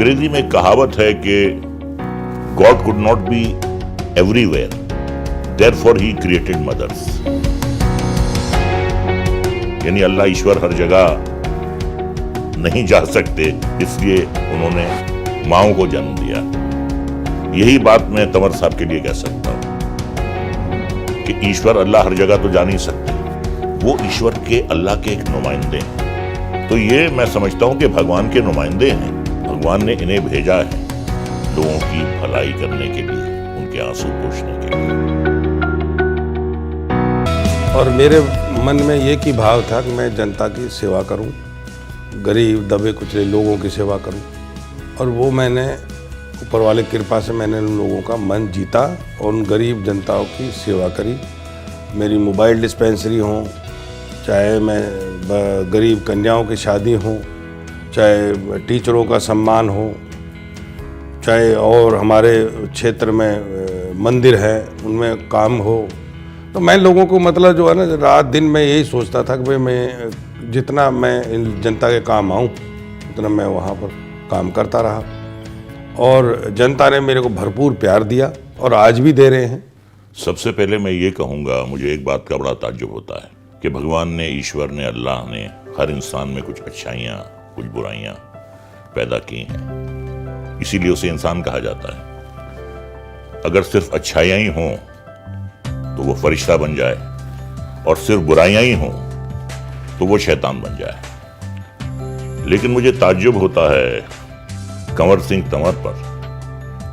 अंग्रेजी में कहावत है कि God could not be everywhere, therefore he created mothers. यानी अल्लाह ईश्वर हर जगह नहीं जा सकते, इसलिए उन्होंने माओ को जन्म दिया। यही बात मैं तंवर साहब के लिए कह सकता हूं कि ईश्वर अल्लाह हर जगह तो जा नहीं सकते, वो ईश्वर के अल्लाह के एक नुमाइंदे हैं। तो ये मैं समझता हूं कि भगवान के नुमाइंदे हैं, भगवान ने इन्हें भेजा है लोगों की भलाई करने के लिए, उनके आंसू पोंछने के लिए। और मेरे मन में ये की भाव था कि मैं जनता की सेवा करूं, गरीब दबे कुचले लोगों की सेवा करूं, और वो मैंने ऊपर वाले कृपा से मैंने उन लोगों का मन जीता और उन गरीब जनताओं की सेवा करी। मेरी मोबाइल डिस्पेंसरी हो, चाहे मैं गरीब कन्याओं की शादी हो, चाहे टीचरों का सम्मान हो, चाहे और हमारे क्षेत्र में मंदिर है उनमें काम हो, तो मैं लोगों को मतलब जो है ना रात दिन मैं यही सोचता था कि भाई मैं जितना मैं इन जनता के काम आऊँ उतना मैं वहाँ पर काम करता रहा, और जनता ने मेरे को भरपूर प्यार दिया और आज भी दे रहे हैं। सबसे पहले मैं ये कहूँगा, मुझे एक बात का बड़ा ताज्जुब होता है कि भगवान ने, ईश्वर ने, अल्लाह ने हर इंसान में कुछ अच्छाइयाँ कुछ बुराइयाँ पैदा की हैं, इसीलिए उसे इंसान कहा जाता है। अगर सिर्फ अच्छाइयाँ ही हों तो वो फरिश्ता बन जाए, और सिर्फ बुराइयाँ ही हों तो वो शैतान बन जाए। लेकिन मुझे ताज्जुब होता है कंवर सिंह तंवर पर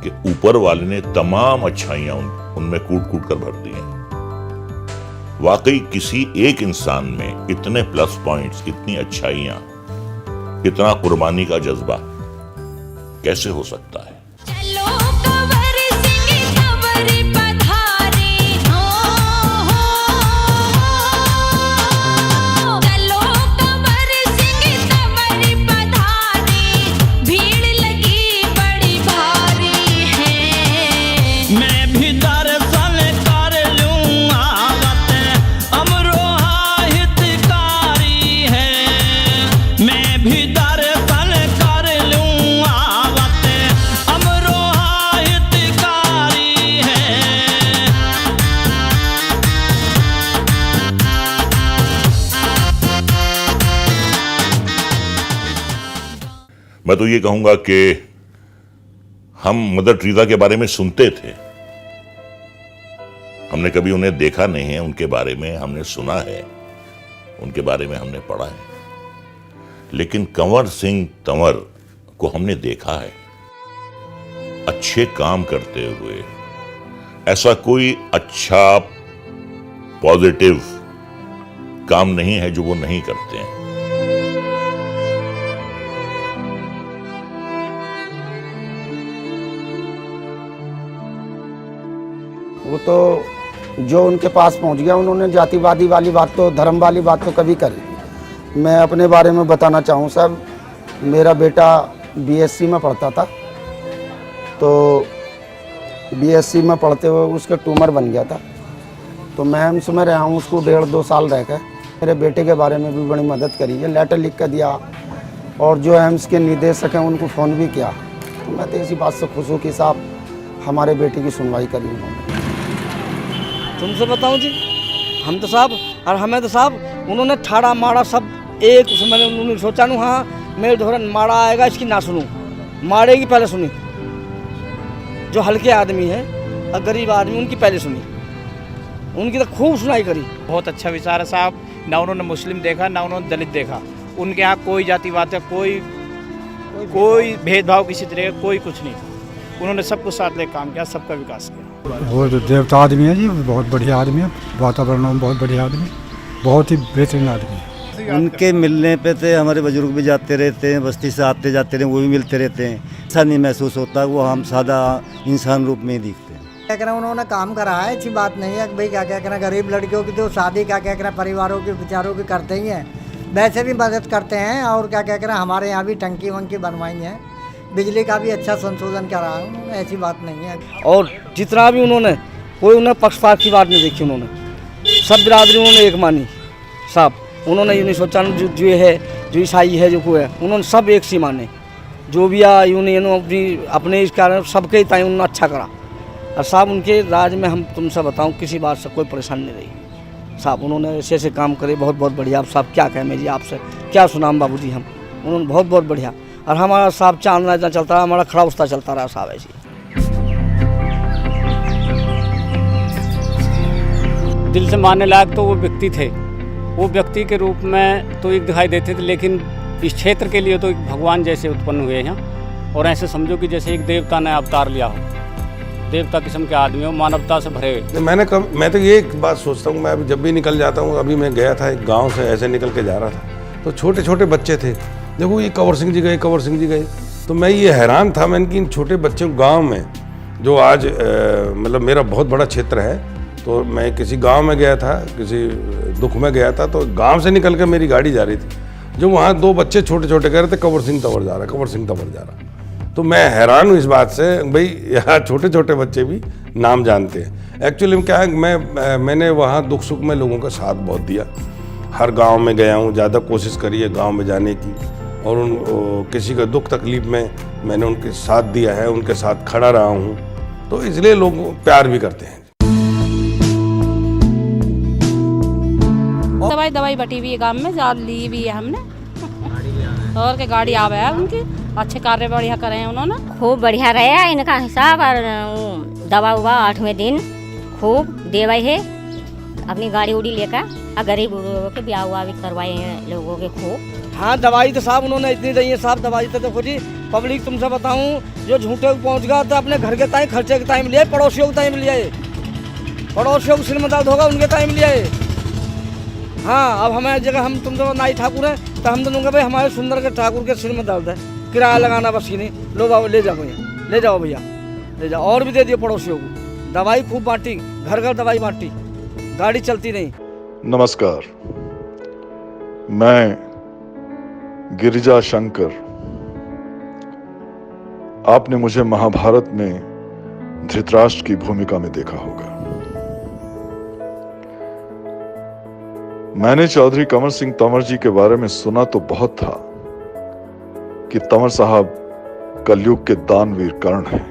कि ऊपर वाले ने तमाम अच्छाइयां उनमें कूट कूट कर भर दी हैं। वाकई किसी एक इंसान में इतने प्लस पॉइंट्स, इतनी अच्छाइयां, इतना कुर्बानी का जज्बा कैसे हो सकता है? मैं तो ये कहूंगा कि हम मदर टेरेसा के बारे में सुनते थे, हमने कभी उन्हें देखा नहीं है, उनके बारे में हमने सुना है, उनके बारे में हमने पढ़ा है, लेकिन कंवर सिंह तंवर को हमने देखा है अच्छे काम करते हुए। ऐसा कोई अच्छा पॉजिटिव काम नहीं है जो वो नहीं करते हैं। वो तो जो उनके पास पहुंच गया, उन्होंने जातिवादी वाली बात तो, धर्म वाली बात तो कभी करी। मैं अपने बारे में बताना चाहूँ साहब, मेरा बेटा बीएससी में पढ़ता था, तो बीएससी में पढ़ते हुए उसका ट्यूमर बन गया था, तो मैं एम्स में रहा हूँ उसको 1.5-2 साल रह कर। मेरे बेटे के बारे में भी बड़ी मदद करी है, लेटर लिख कर दिया, और जो एम्स के निदेशक हैं उनको फ़ोन भी किया। तो मैं तो इसी बात से खुश हूँ कि साहब हमारे बेटे की सुनवाई करी उन्होंने। तुमसे बताऊं जी, हम तो साहब और हमें तो साहब उन्होंने ठाड़ा मारा सब एक मैंने उन्होंने सोचा नू हाँ मेरे धोरण मारा आएगा इसकी ना सुनूं, मारे की पहले सुनी। जो हल्के आदमी हैं और गरीब आदमी उनकी पहले सुनी, उनकी तो खूब सुनाई करी। बहुत अच्छा विचार है साहब, ना उन्होंने मुस्लिम देखा ना उन्होंने दलित देखा, उनके यहाँ कोई जातिवाद है, कोई भेदभाव किसी तरह का कोई कुछ नहीं, उन्होंने सबको साथ लेकर काम किया, सबका विकास किया। वो तो देवता आदमी है जी, बहुत बढ़िया आदमी है, वातावरण में बहुत बढ़िया आदमी, बहुत ही बेहतरीन आदमी है। उनके मिलने पे तो हमारे बुजुर्ग भी जाते रहते हैं, बस्ती से आते जाते हैं, वो भी मिलते रहते हैं। ऐसा नहीं महसूस होता, वो हम सादा इंसान रूप में ही दिखते हैं। क्या कहना उन्होंने काम करा है, अच्छी बात नहीं है भाई। क्या कहना गरीब लड़कियों की तो शादी क्या कहना परिवारों के विचारों की करते ही हैं, वैसे भी मदद करते हैं। और क्या कहना हमारे यहाँ भी टंकी वंकी बनवाई है, बिजली का भी अच्छा संशोधन करा है उन्होंने, ऐसी बात नहीं है। और जितना भी उन्होंने कोई उन्हें पक्षपात की बात नहीं देखी, उन्होंने सब बिरादरी उन्होंने एक मानी साहब। उन्होंने ये नहीं सोचा जो ये है, जो ईसाई है, जो कोई है, उन्होंने सब एक सी माने। जो भी आ यूनियन अपने इस कारण सबके ताई उन्होंने अच्छा करा। और साहब उनके राज में हम तुमसे बताऊं किसी बात से कोई परेशानी नहीं रही साहब। उन्होंने ऐसे ऐसे काम करे बहुत बहुत बढ़िया। अब साहब क्या कहें मैं जी आपसे क्या सुनाम बाबूजी हम, उन्होंने बहुत बहुत बढ़िया। और हमारा साहब चांदना इतना चलता रहा, हमारा खड़ा उस्ता चलता रहा साहब ऐसे। दिल से मानने लायक तो वो व्यक्ति थे, वो व्यक्ति के रूप में तो एक दिखाई देते थे, लेकिन इस क्षेत्र के लिए तो एक भगवान जैसे उत्पन्न हुए हैं। और ऐसे समझो कि जैसे एक देवता ने अवतार लिया हो, देवता किस्म के आदमी हो, मानवता से भरे हुए। मैं तो ये एक बात सोचता हूँ, मैं अभी जब भी निकल जाता हूँ, अभी मैं गया था एक गांव से ऐसे निकल के जा रहा था तो छोटे छोटे बच्चे थे, देखो ये कंवर सिंह जी गए, कंवर सिंह जी गए, तो मैं ये हैरान था मैंने कि इन छोटे बच्चों गाँव में जो आज मतलब मेरा बहुत बड़ा क्षेत्र है, तो मैं किसी गांव में गया था, किसी दुख में गया था, तो गांव से निकल कर मेरी गाड़ी जा रही थी, जो वहाँ 2 बच्चे छोटे छोटे कह रहे थे कंवर सिंह तंवर जा रहा, कंवर सिंह तंवर जा रहा। तो मैं हैरान हूँ इस बात से, भाई यहाँ छोटे छोटे बच्चे भी नाम जानते हैं। एक्चुअली में क्या है, मैंने वहाँ दुख सुख में लोगों का साथ बहुत दिया, हर गांव में गया हूँ, ज़्यादा कोशिश करी है गाँव में जाने की, और किसी का दुख तकलीफ में मैंने उनके साथ दिया है, उनके साथ खड़ा रहा हूँ, तो इसलिए लोग प्यार भी करते हैं। दवाई बटी हुई है गाँव में, जा ली भी है हमने, और के गाड़ी आवे है उनकी, अच्छे कार्य बढ़िया करे हैं उन्होंने, खूब बढ़िया रहा इनका हिसाब। और दवा उवा 8वें दिन खूब देवे है, अपनी गाड़ी उड़ी लेकर गरीब के ब्याह हुआ भी करवाए हैं लोगों के खूब। हाँ दवाई तो साहब उन्होंने इतनी दी है साहब, दवाई तो देखो जी पब्लिक तुमसे बताऊं जो झूठे पहुंच गया तो अपने घर के टाइम खर्चे के टाइम लिए, पड़ोसियों के टाइम लिए, पड़ोसियों को सिर में दर्द होगा उनके टाइम लिए। हाँ अब हमारे जगह हम तुम तो नाई ठाकुर हैं तो हम दोनों भाई हमारे सुंदर के ठाकुर के सिर में दर्द है, किराया लगाना बस की नहीं, लो बाबू ले जाओ भैया, ले जाओ भैया ले जाओ, और भी दे दिए पड़ोसियों को, दवाई खूब बांटी, घर घर दवाई बांटी, गाड़ी चलती नहीं। नमस्कार, मैं गिरिजा शंकर। आपने मुझे महाभारत में धृतराष्ट्र की भूमिका में देखा होगा। मैंने चौधरी कंवर सिंह तंवर जी के बारे में सुना तो बहुत था कि तंवर साहब कलयुग के दानवीर कर्ण हैं,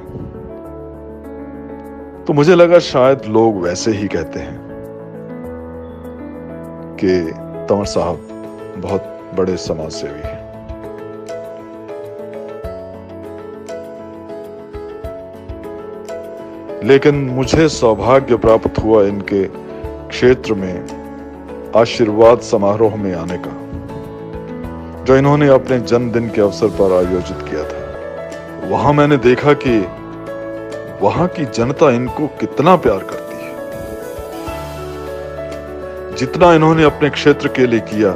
तो मुझे लगा शायद लोग वैसे ही कहते हैं कि तंवर साहब बहुत बड़े समाज सेवी हैं। लेकिन मुझे सौभाग्य प्राप्त हुआ इनके क्षेत्र में आशीर्वाद समारोह में आने का, जो इन्होंने अपने जन्मदिन के अवसर पर आयोजित किया था। वहां मैंने देखा कि वहां की जनता इनको कितना प्यार करती है। जितना इन्होंने अपने क्षेत्र के लिए किया,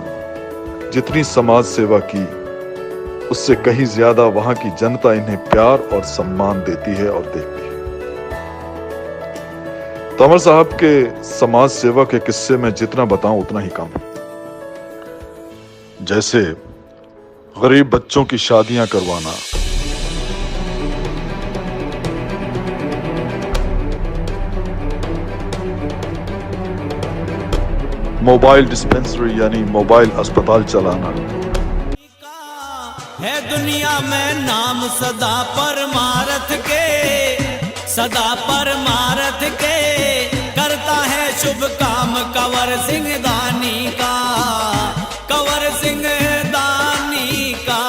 जितनी समाज सेवा की, उससे कहीं ज्यादा वहां की जनता इन्हें प्यार और सम्मान देती है और देखती है। तंवर साहब के समाज सेवा के किस्से में जितना बताऊं उतना ही कम। जैसे गरीब बच्चों की शादियां करवाना, मोबाइल डिस्पेंसरी यानी मोबाइल अस्पताल चलाना, है दुनिया में नाम सदा परमारथ के, सदा परमारथ के, करता है शुभ काम कंवर सिंह दानी का, कंवर सिंह दानी का।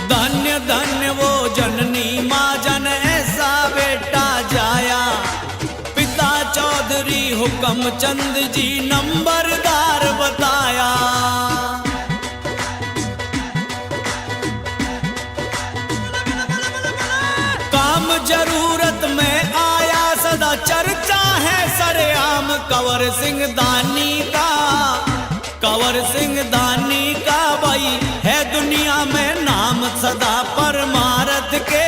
धन्य धन्य वो जननी माँ जन ऐसा बेटा जाया, पिता चौधरी हुक्म चंद जी नंबरदार बताया। काम जरूरत में आया सदा चर्चा है सरेआम कंवर सिंह दानी का, कंवर सिंह दानी का भाई है दुनिया में नाम सदा परमारथ के,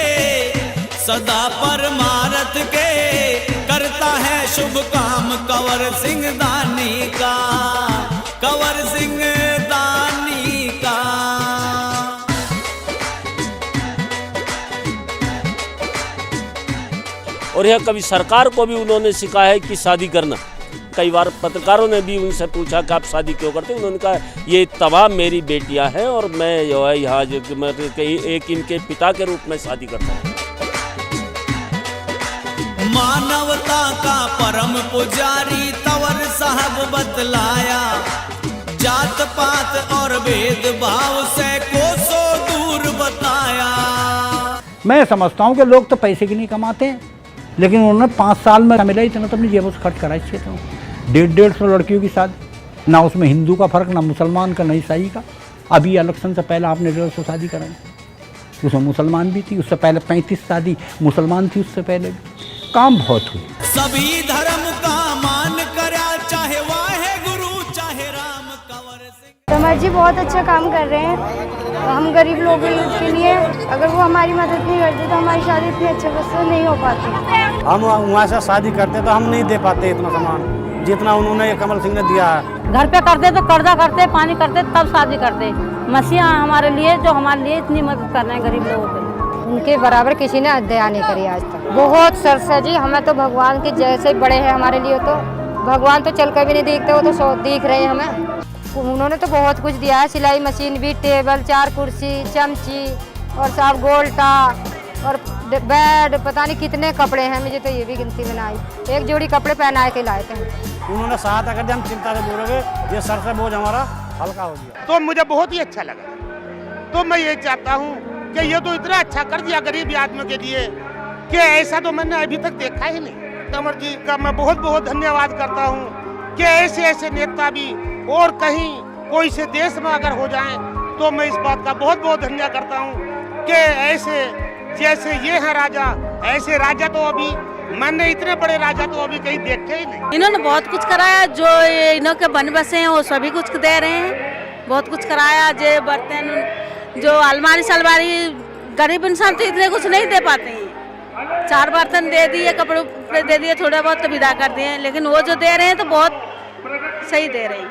सदा परमारथ के, करता है शुभ काम कंवर सिंह दानी का, कंवर सिंह दानी का। और यह कभी सरकार को भी उन्होंने सिखाया है कि शादी करना। कई बार पत्रकारों ने भी उनसे पूछा कि आप शादी क्यों करते हैं, उन्होंने कहा ये तमाम मेरी बेटियां हैं और मैं जो है यहाँ एक इनके पिता के रूप में शादी करता हूँ। मानवता का परम पुजारी तंवर साहब बतलाया, जात पात और भेदभाव से कोसों दूर बताया। मैं समझता हूँ कि लोग तो पैसे के लिए कमाते हैं, लेकिन उन्होंने 5 साल में मिला इतना तो अपनी जेबों से खर्च करा इस क्षेत्र में। 150 लड़कियों की शादी, ना उसमें हिंदू का फर्क, ना मुसलमान का, ना ईसाई का। अभी इलेक्शन से पहले आपने 150 शादी कराई, उसमें मुसलमान भी थी, उससे पहले 35 शादी मुसलमान थी, उससे पहले भी। काम बहुत हुई। सभी धर्म का मान करा, चाहे वाहे गुरु चाहे राम कंवर सिंह। तंवर जी बहुत अच्छा काम कर रहे हैं। हम गरीब लोगों के लिए अगर वो हमारी मदद नहीं करते तो हमारी शादी इतनी अच्छे से नहीं हो पाती। हम वहाँ से शादी करते तो हम नहीं दे पाते इतना सामान जितना उन्होंने कमल सिंह ने दिया है। घर पे करते तो कर्जा करते, पानी करते, तब शादी करते। मसीहा हमारे लिए जो हमारे लिए इतनी मदद कर रहे हैं गरीब लोगों के, उनके बराबर किसी ने दया नहीं करी आज तक। बहुत सरसा जी, हमें तो भगवान के जैसे बड़े हैं हमारे लिए। तो भगवान तो चल कर भी नहीं दिखते, वो तो दिख रहे हैं हमें। उन्होंने तो बहुत कुछ दिया है, सिलाई मशीन भी, टेबल, 4 कुर्सी, चमची और सब गोल्टा और बेड, पता नहीं कितने कपड़े हैं, मुझे तो ये भी गिनती में ना आई। 1 जोड़ी कपड़े पहनाए के लाए थे। उन्होंने सहायता कर दिया, हम चिंता से दूर हो गए, ये सर से बोझ हमारा हल्का हो गया। तो मुझे बहुत ही अच्छा लगा। तो मैं ये चाहता हूँ कि ये तो इतना अच्छा कर दिया गरीब आदमियों के लिए कि ऐसा तो मैंने अभी तक देखा ही नहीं। तंवर जी का मैं बहुत बहुत धन्यवाद करता हूँ कि ऐसे ऐसे नेता भी और कहीं कोई से देश में अगर हो जाएं तो मैं इस बात का बहुत बहुत धन्यवाद करता हूँ कि ऐसे जैसे ये है राजा, ऐसे राजा तो अभी मैंने इतने बड़े राजा तो अभी कहीं देखे ही नहीं। इन्होंने बहुत कुछ कराया, जो इन्हों के बन बसे हैं वो सभी कुछ दे रहे हैं। बहुत कुछ कराया, जो बर्तन, जो अलमारी सलमारी, गरीब इंसान तो इतने कुछ नहीं दे पाते हैं। 4 बर्तन दे दिए, कपड़े दे दिए, थोड़े बहुत तो विदा कर दिए, लेकिन वो जो दे रहे हैं तो बहुत सही दे रहे हैं।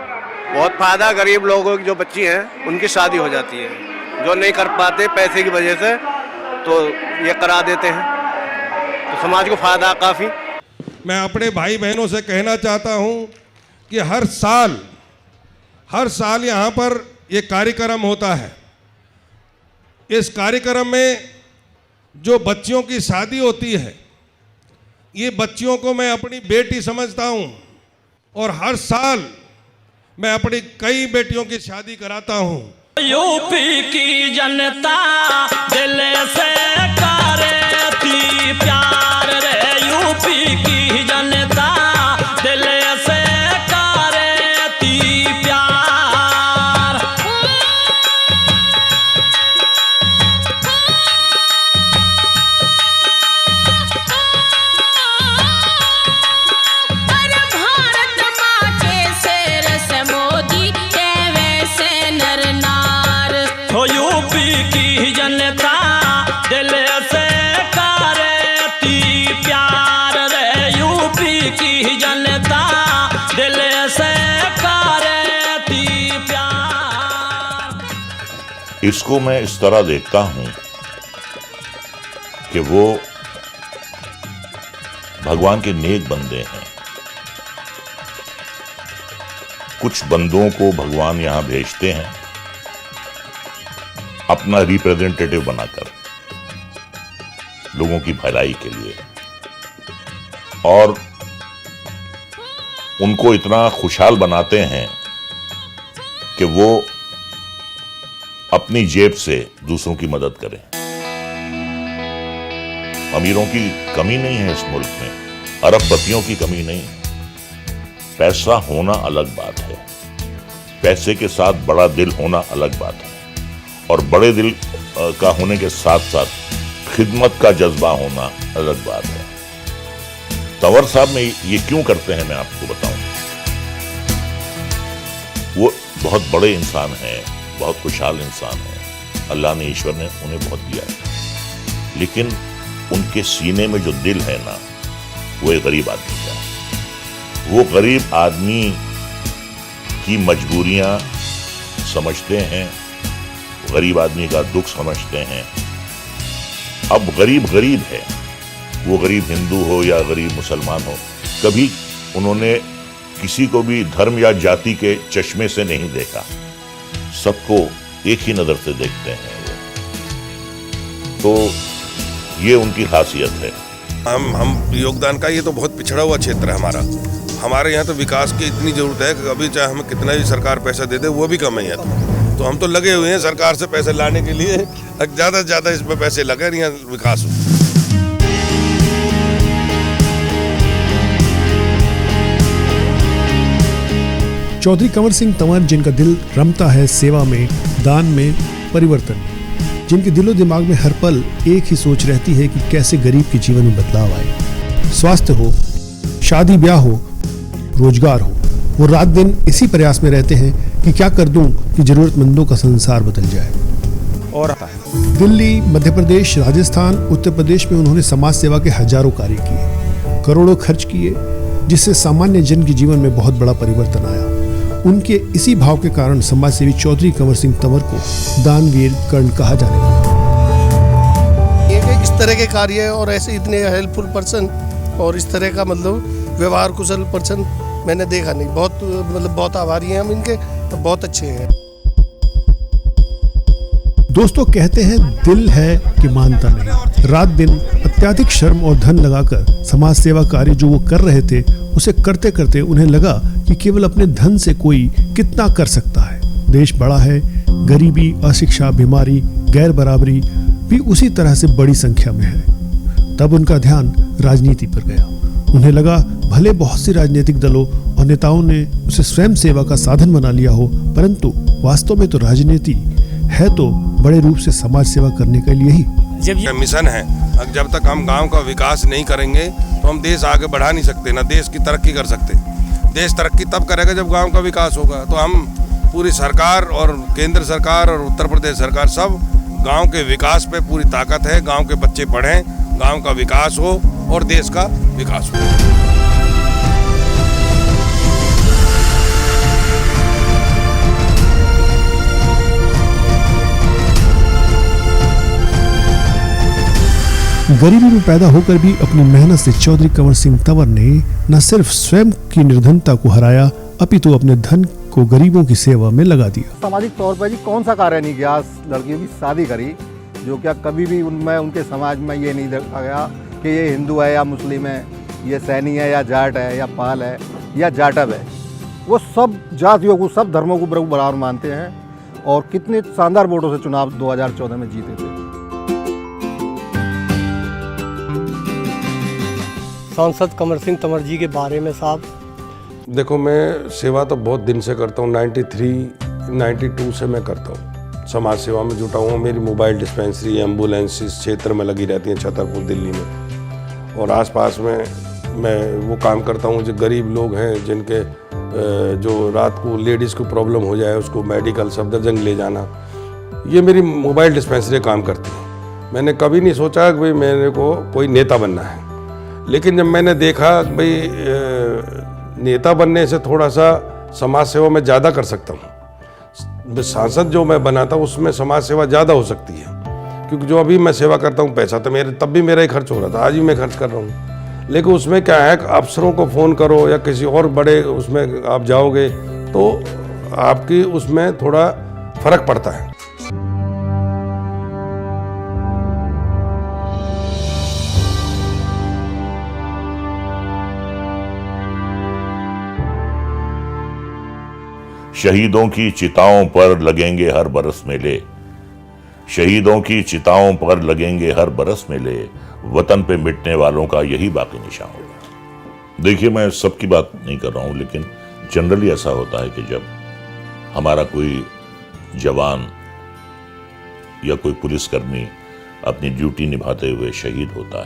बहुत फायदा गरीब लोगों की, जो बच्ची हैं उनकी शादी हो जाती है, जो नहीं कर पाते पैसे की वजह से, तो ये करा देते हैं, तो समाज को फायदा काफ़ी। मैं अपने भाई बहनों से कहना चाहता हूं कि हर साल यहाँ पर ये कार्यक्रम होता है। इस कार्यक्रम में जो बच्चियों की शादी होती है, ये बच्चियों को मैं अपनी बेटी समझता हूं और हर साल मैं अपनी कई बेटियों की शादी कराता हूं। यूपी की जनता दिल से करती प्यार रे, यूपी की जनता दिल से करती प्यार। अरे भारत माँ के शेर से मोदी के वैसे नर नार। हो यूपी की जनता दिल से करती प्यार रे, यूपी की जनता दिल से करती प्यार। इसको मैं इस तरह देखता हूं कि वो भगवान के नेक बंदे हैं। कुछ बंदों को भगवान यहां भेजते हैं अपना रिप्रेजेंटेटिव बनाकर, लोगों की भलाई के लिए, और उनको इतना खुशहाल बनाते हैं कि वो अपनी जेब से दूसरों की मदद करें। अमीरों की कमी नहीं है इस मुल्क में, अरबपतियों की कमी नहीं। पैसा होना अलग बात है, पैसे के साथ बड़ा दिल होना अलग बात है, और बड़े दिल का होने के साथ साथ खिदमत का जज्बा होना अलग बात है। तंवर साहब में ये क्यों करते हैं मैं आपको बताऊं। वो बहुत बड़े इंसान हैं, बहुत खुशहाल इंसान हैं, अल्लाह ने, ईश्वर ने उन्हें बहुत दिया है, लेकिन उनके सीने में जो दिल है ना, वो एक गरीब आदमी का है। वो गरीब आदमी की मजबूरियां समझते हैं, गरीब आदमी का दुख समझते हैं। अब गरीब गरीब है, वो गरीब हिंदू हो या गरीब मुसलमान हो, कभी उन्होंने किसी को भी धर्म या जाति के चश्मे से नहीं देखा। सबको एक ही नजर से देखते हैं वो। तो ये उनकी खासियत है। हम योगदान का, ये तो बहुत पिछड़ा हुआ क्षेत्र है हमारे यहाँ तो विकास की इतनी जरूरत है कि अभी चाहे हमें कितना भी सरकार पैसा दे दे वो भी कम ही है। तो हम तो लगे हुए हैं सरकार से पैसे लाने के लिए, ज़्यादा से ज़्यादा इसमें पैसे लगे यहाँ विकास हो। चौधरी कंवर सिंह तंवर, जिनका दिल रमता है सेवा में, दान में, परिवर्तन में, जिनके दिलो दिमाग में हर पल एक ही सोच रहती है कि कैसे गरीब के जीवन में बदलाव आए। स्वास्थ्य हो, शादी ब्याह हो, रोजगार हो, वो रात दिन इसी प्रयास में रहते हैं कि क्या कर दूं कि जरूरतमंदों का संसार बदल जाए। और दिल्ली, मध्य प्रदेश, राजस्थान, उत्तर प्रदेश में उन्होंने समाज सेवा के हजारों कार्य किए, करोड़ों खर्च किए, जिससे सामान्य जन के जीवन में बहुत बड़ा परिवर्तन आया। उनके इसी भाव के कारण समाज सेवी चौधरी कंवर सिंह तंवर को दानवीर कर्ण कहा जाने लगा। इस तरह के कार्य और ऐसे इतने हेल्पफुल पर्सन और इस तरह का मतलब व्यवहार कुशल पर्सन मैंने देखा नहीं। बहुत आभारी हैं हम इनके, तो बहुत अच्छे हैं। दोस्तों, कहते हैं दिल है कि मानता नहीं। रात दिन अत्यधिक श्रम और धन लगाकर समाज सेवा कार्य जो वो कर रहे थे, उसे करते करते उन्हें लगा कि केवल अपने धन से कोई कितना कर सकता है। देश बड़ा है, गरीबी, अशिक्षा, बीमारी, गैर बराबरी भी उसी तरह से बड़ी संख्या में है। तब उनका ध्यान राजनीति पर गया। उन्हें लगा भले बहुत सी राजनीतिक दलों और नेताओं ने उसे स्वयं सेवा का साधन बना लिया हो, परंतु वास्तव में तो राजनीति है तो बड़े रूप से समाज सेवा करने के लिए ही। जब ये मिशन है, जब तक हम गांव का विकास नहीं करेंगे तो हम देश आगे बढ़ा नहीं सकते, ना देश की तरक्की कर सकते। देश तरक्की तब करेगा जब गांव का विकास होगा। तो हम पूरी सरकार और केंद्र सरकार और उत्तर प्रदेश सरकार सब गांव के विकास पे पूरी ताकत है। गांव के बच्चे पढ़ें, गांव का विकास हो और देश का विकास हो। गरीबी में पैदा होकर भी अपनी मेहनत से चौधरी कंवर सिंह तंवर ने न सिर्फ स्वयं की निर्धनता को हराया, अपितु अपने धन को गरीबों की सेवा में लगा दिया। सामाजिक तौर पर जी कौन सा कार्य नहीं किया, लड़कियों की शादी करी, जो क्या कभी भी उनमें उनके समाज में ये नहीं देखा गया कि ये हिंदू है या मुस्लिम है, ये सैनी है या जाट है या पाल है या जाटव है। वो सब जातियों को, सब धर्मों को बराबर मानते हैं और कितने शानदार वोटों से चुनाव 2014 में जीते थे। सांसद कंवर सिंह तंवर जी के बारे में साहब, देखो मैं सेवा तो बहुत दिन से करता हूँ, 92 से मैं करता हूँ, समाज सेवा में जुटा हूँ। मेरी मोबाइल डिस्पेंसरी, एम्बुलेंस इस क्षेत्र में लगी रहती हैं, छतरपुर दिल्ली में और आसपास में मैं वो काम करता हूँ। जो गरीब लोग हैं जिनके जो रात को लेडीज़ को प्रॉब्लम हो जाए, उसको मेडिकल सफदरजंग ले जाना, ये मेरी मोबाइल डिस्पेंसरी काम करती है। मैंने कभी नहीं सोचा कि भाई मेरे को कोई नेता बनना है, लेकिन जब मैंने देखा भाई नेता बनने से थोड़ा सा समाज सेवा में ज़्यादा कर सकता हूँ, सांसद जो मैं बना था उसमें समाज सेवा ज़्यादा हो सकती है, क्योंकि जो अभी मैं सेवा करता हूँ पैसा तो मेरे तब भी मेरा ही खर्च हो रहा था, आज भी मैं खर्च कर रहा हूँ। लेकिन उसमें क्या है, अफसरों को फ़ोन करो या किसी और बड़े उसमें आप जाओगे तो आपकी उसमें थोड़ा फर्क पड़ता है। शहीदों की चिताओं पर लगेंगे हर बरस मेले, शहीदों की चिताओं पर लगेंगे हर बरस मेले, वतन पे मिटने वालों का यही बाकी निशान होगा। देखिए, मैं सबकी बात नहीं कर रहा हूं, लेकिन जनरली ऐसा होता है कि जब हमारा कोई जवान या कोई पुलिसकर्मी अपनी ड्यूटी निभाते हुए शहीद होता है